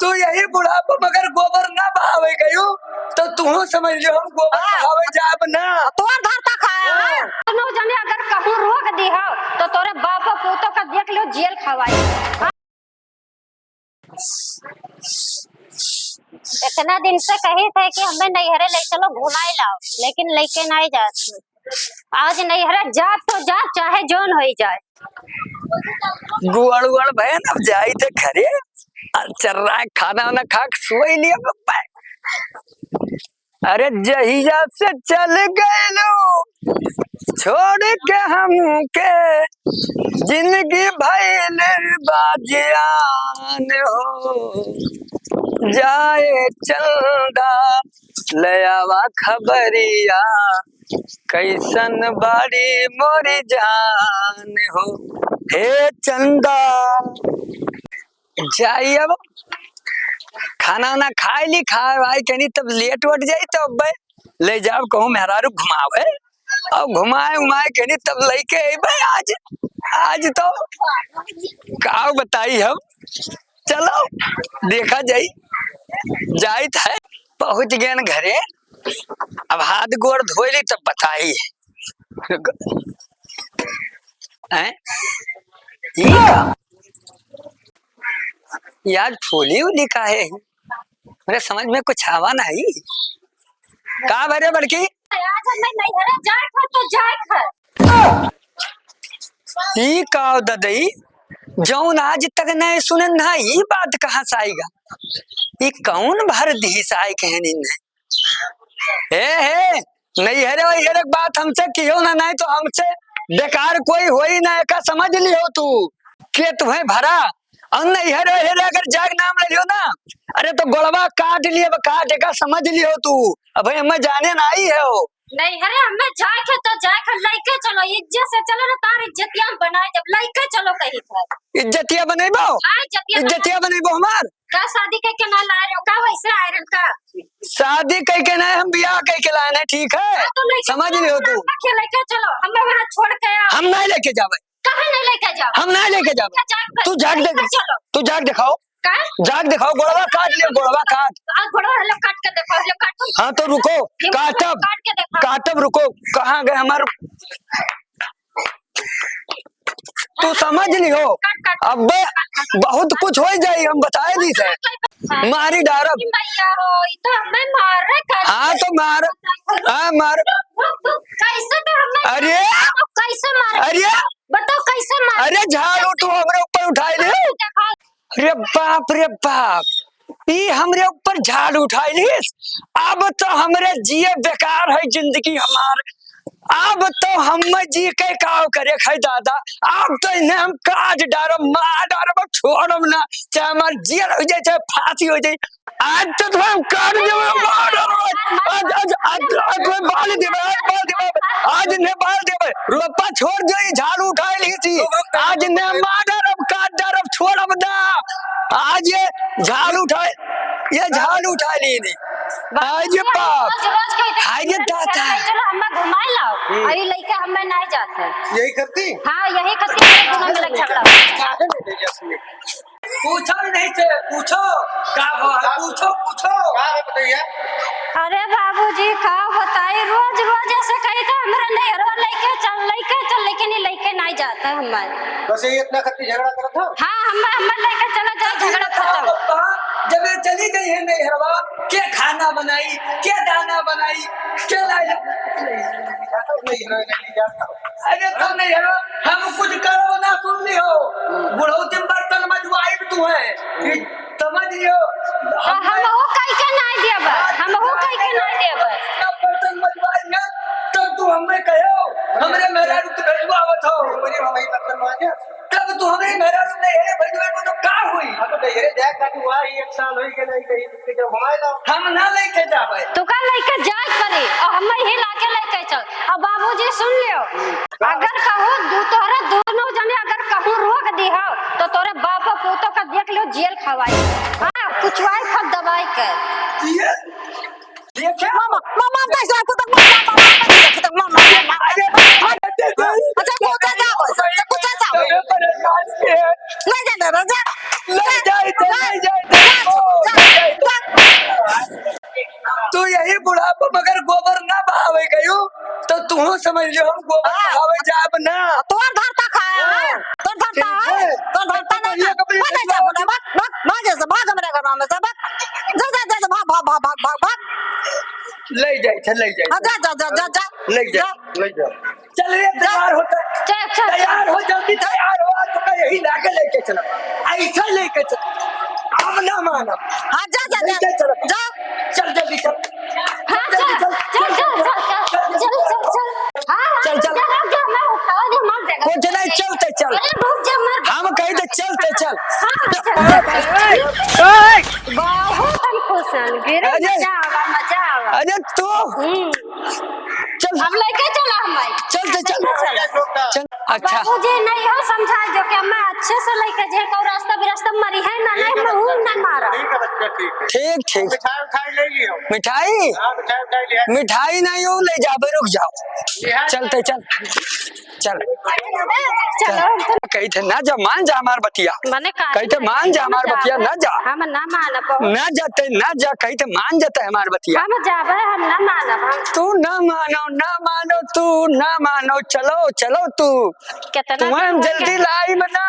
तू यही बुढ़ापा मगर गोबर ना बहावे गयो तो तू समझ लो हम गोबर बहावे जाब ना। तोर घर तक है दोनों जने अगर कहूं रोक दी हो तो तोरे बाप पोतो का देख लो जेल खवाई। इतना दिन से कहे थे कि हमें नैहरे ले चलो घुमाई लाओ, लेकिन लेके नहीं जाते। आज नैहरे जा तो जा चाहे जोन हो जाए। गुआड़ गुआड़ बहन अब जाई थे खरे चल रहा है खाना वाना खा सोई लिया पप्पा। अरे जहिया से चल गए लो छोड़ के हम के जिंदगी भइल बाजियान हो जाए चंदा लयावा खबरिया कैसन बाड़ी मोरी जान हो। हे चंदा जाइए अब खाना वाना खाए ली खाए भाई कहीं तब लेट वट जाई तब ले जाओ कहूँ मेहरारू घुमावे और घुमाए उमाए कहीं तब लेके भाई आज आज तो का बताई हम चलो देखा जाई जाई था पहुंच गए न घरे। अब हाथ गोड़ धोली तब बताई यार फूली उली का है मेरे समझ में कुछ आवा नहीं का भरे बड़की आज हमें नैहरे जाए खा तो जाए खा ई का ददई जौन आज तक नहीं सुने ना ये बात कहाँ से आएगा ये कौन भर दी साई कहनी ने हे नैहरे वैहरे बात हमसे कियो ना नहीं तो हमसे बेकार कोई होई ना का समझ लियो तू के तुम्हें भरा और नैहरे वैहरे अगर जाग नाम ले लियो ना अरे तो गोलवा काट लिए काट का समझ लियो तू अब हमें जाने ना आई है वो नैहरे हमें जाए के तो जाए खा लइके चलो इज्जत से चलो ना तार इज्जतियां बनाए जब लइके चलो कहीं था इज्जतिया बनेबो इज्जतिया बनेबो हमार का शादी के ना ला रहे हो का वैसे आयरन का शादी कह के ना हम ब्याह कह के लाए ठीक है तो समझ लियो तू लेके चलो हमें वहां छोड़ के हम नहीं लेके जावे कहीं नहीं लेके जाओ हम नहीं लेके जावे तू जाग दे तू जाग दिखाओ जाग दिखाओ गोड़वा काट लियो गोड़वा काट गोड़वा काट के दिखाओ लो काटो हाँ तो रुको काटब रुको कहाँ गए हमारे तू समझ लियो अब बहुत कुछ हो जाए हम बताए दी थे मारी डारब तो हमें मार रहे हाँ तो मार हाँ मार कैसे तो हमें अरे कैसे मार अरे बताओ कैसे मार अरे झाड़ू तू हमारे ऊपर उठाई ले रे बाप ये हमरे ऊपर झाड़ उठाई लीस अब तो हमरे जिए बेकार है जिंदगी हमार अब तो हम जी के काव करे खाई दादा अब तो इन्हें हम काट डारब मार डारब छोड़ब ना चाहे हमार जेल हो जाए चाहे फांसी हो जाए आज तो तुम्हें काट देवे मार डारब आज बाल देवे आज इन्हें बाल देवे रोपा छोड़ दो झाड़ू उठाई ली थी आज इन्हें मार डारब काट डारब छोड़ब ना आज ये झाड़ू उठाए ये झाड़ू उठा ली नहीं आज बाप आज दाता चलो हमें घुमाए लाओ अरे लइका हमें नहीं जाते यही करती हाँ यही करती है दोनों में लग झगड़ा पूछो नहीं से पूछो क्या हुआ पूछो बताइए। अरे बाबूजी का बताए रोज रोज ऐसे कही था हमारा नैहरो लेके चल लेकिन ये लेके नहीं जाता हमारे बस ये इतना खत्ती झगड़ा करा था। हाँ हमें लेके चला जाओ झगड़ा खत्म जब ये चली गई है नैहरवा क्या खाना बनाई क्या दाना बनाई क्या लाया अरे तो नैहरवा हम कुछ करो ना सुन लियो बुढ़ौती बर्तन मजवाई तू है समझ लियो हम हो कहीं के नहीं देब हम हो कहीं के नहीं देब बर्तन मजवाई ना तब तू हमें कहो हमरे मेरा रुक भेजवा आवत हो मेरी मम्मी बर्तन मांगे तब तू हमें मेरा रुक नहीं भेजवा तो का हुई अब तो ये देख का हुआ 1 साल होई के नहीं कहीं के जब घुमाए लाओ हम ना लेके जावे तू का लेके जाए करे और हम ही लाके लेके चल अब बाबूजी सुन लियो अगर कहूं तोरे दोनों जने अगर कहूं रोक दी हो तो तोरे बाप पोतो का देख लो जेल खवाई हां कुछवाई खत दवाई के देखे मामा पैसा तो तक मामा अच्छा पूछा जा नहीं जाना राजा ले जाए तू समझ लो हम गोबर खावे जाब ना तोर धरता खाया है तोर धरता है तोर धरता नहीं भाग जा भाग भाग मेरे घर में से भाग जा जा जा भाग भाग भाग भाग भाग भाग ले जाए ले जाए जा जा जा जा जा ले जा चल रे तैयार होता चल चल तैयार हो जल्दी तैयार हो तो मैं यही लाके लेके चला ऐसा लेके चल अब ना माना हां जा जा जा जा चल जल्दी चल हां चल चल चल चल चल चल हां चल चल मैं उठा दे मार देगा कुछ नहीं चलते चल अरे रुक जा मर हम कहीं तो चलते चल बहुत हम खुश हैं गिरे मजा आवा अरे तू चल हम लेके चला हम चलते चल चल अच्छा बाबूजी नहीं हो समझा दो कि मैं अच्छे से लेके जे को रास्ता बिरास्ता मरी है ना नहीं मैं हूं ना मारा ठीक है बच्चा ठीक है ठीक ठीक मिठाई उठाई ले लियो मिठाई हाँ मिठाई उठाई लिया मिठाई नहीं हो ले जाबे रुक जाओ चलते चल चल चलो कही थे ना जा मान जा हमार बतिया मैंने कहा कही थे मान जा हमार बतिया ना जा हम ना मानब बहुत ना जाते ना जा कही थे मान जाते हमार बतिया हम जाबे हम ना मानब हम तू ना मानो तू ना मानो चलो चलो तू कितना तुम्हें हम जल्दी लाई बना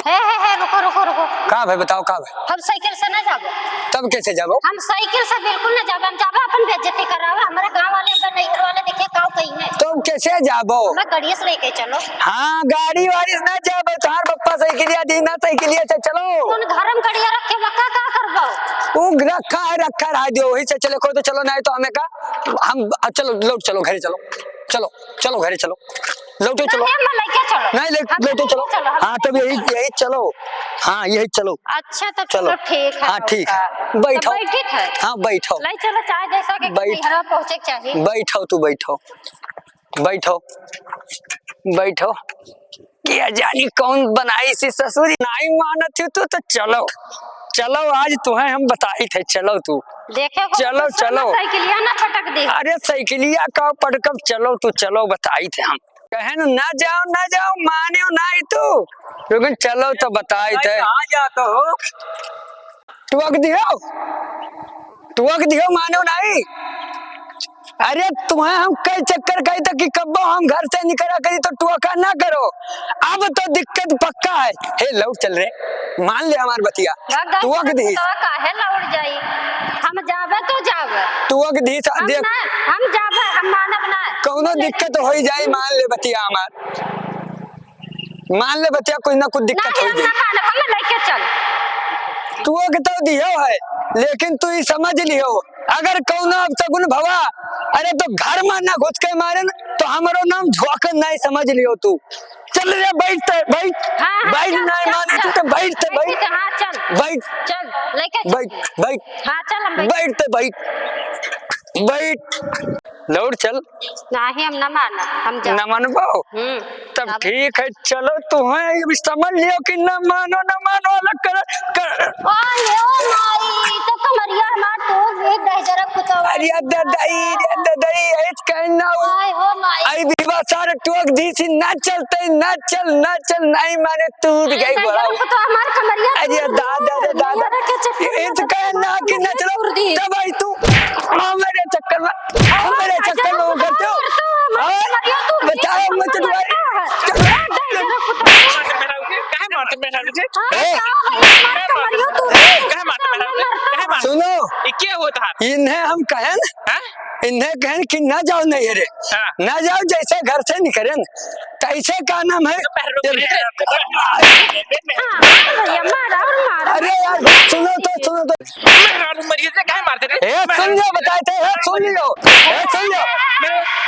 हे रुको रुको रुको का भाई बताओ का भाई हम साइकिल से ना जाबो तब कैसे जाबो हम साइकिल से बिल्कुल ना जाबे हम जाबे अपन बेइज्जती करावे हमारे गांव वाले अगर नहीं घर वाले देखे काऊ कहीं है तो कैसे जाबो मैं गाड़ी से लेके चलो हाँ गाड़ी वाड़ी से ना जाबो तुम्हार पप्पा साइकिलिया दी ना साइकिलिया से चलो कौन घर में गाड़िया रखे बक्का का करबो वो रखा रहा दियो वही से चले को तो चलो नहीं तो हमें का हम चलो लौट चलो घरे चलो चलो चलो घरे चलो लौटो चलो नहीं मैं लेके चलो नहीं लौटो चलो हाँ तब यही चलो हाँ यही चलो अच्छा तो चलो ठीक है हाँ ठीक है बैठो ठीक है हाँ बैठो ले चलो चाय जैसा कि घर पहुंचे चाहिए बैठो तू बैठो बैठो बैठो क्या जानी कौन बनाई सी ससुरी नहीं मानत थी तू तो चलो चलो आज तुम्हें हम बताई थे चलो तू देखे चलो चलो साइकिलिया ना पटक दे अरे साइकिलिया का पटकब चलो तू चलो बताई थे हम कहे ना जाओ माने नहीं तू लेकिन चलो तो बताई थे आ जाता हो टुक दियो मानो नहीं अरे तुम्हें हम कई चक्कर कही तक कि कब्बो हम घर से निकला करी तो टुका ना करो अब तो दिक्कत पक्का है हे लौट चल रहे मान ले हमार बतिया टुक दी काहे लौट जाई हम जाबे तो जाबे टुक दी देख हम जाबे हम मानब ना कौनो दिक्कत हो जाए मान ले बतिया हमार मान ले बतिया कुछ ना कुछ दिक्कत हो जाए हम लेके चल टुक तो दियो है लेकिन तू ही समझ लियो अगर कौनो अब सगुन भवा अरे तो घर में ना घुस के मारे न, तो हमारो नाम झोंकन नहीं समझ लियो तू चल रे बैठ नहीं माने तू तो बैठ हाँ चल चल लेके बैठ हाँ चल हम बैठ लौट चल नहीं हम ना मानब हम जा न मानबो तब ठीक है चलो तुम्हें समझ लियो कि न मानो अलग कर ओए ओ माई तो कमरिया मार तो एक दहजरा कुतवा अरे ददाई ऐस कहना ओए ओ माई आई विवाह सारे टोक दी सी ना चल नहीं माने टूट गई बोला तो हमार कमरिया अरे दादा ऐस कहना कि ना चलो तब आई तू मेरे चक्कर में करते हो बताओ मत सुनो क्या होता है इन्हें हम कहें कि ना जाओ नहीं रे ना जाओ जैसे घर से निकले कैसे का नाम है अरे यार सुनो तो सुन लो बताए थे सुन लो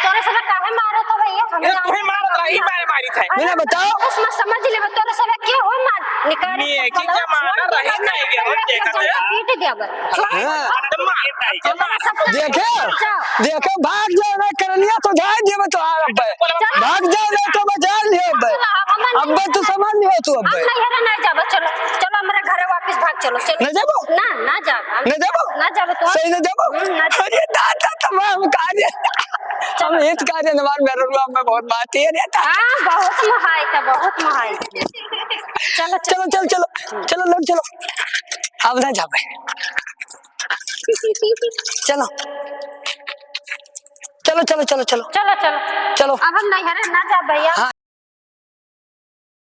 तोरे सब काहे मारो तो भैया तुम्हें मारी था मैंने बताओ उसमें समझ ले तोरे सब क्यों हो मार निकाल नहीं कि जमाना रही नहीं गया देखा पीट दिया देखो भाग जाओ ना करनिया तो जाए देव तो भाग जाओ ना तो बचा लियो अब तू समझ लियो तू अब नहीं ना जाबो चलो हमारे घर वापस भाग चलो ना जाबो ना जाबो तो सही ना जाबो अरे दादा तमाम कार्य हम एक कार्य नवार में रुआ में बहुत बात है रहता हां बहुत महाई था बहुत महाई चलो लोग चलो अब ना जाबे चलो चलो चलो चलो चलो चलो चलो चलो अब हम नैहरे ना जा भैया। हाँ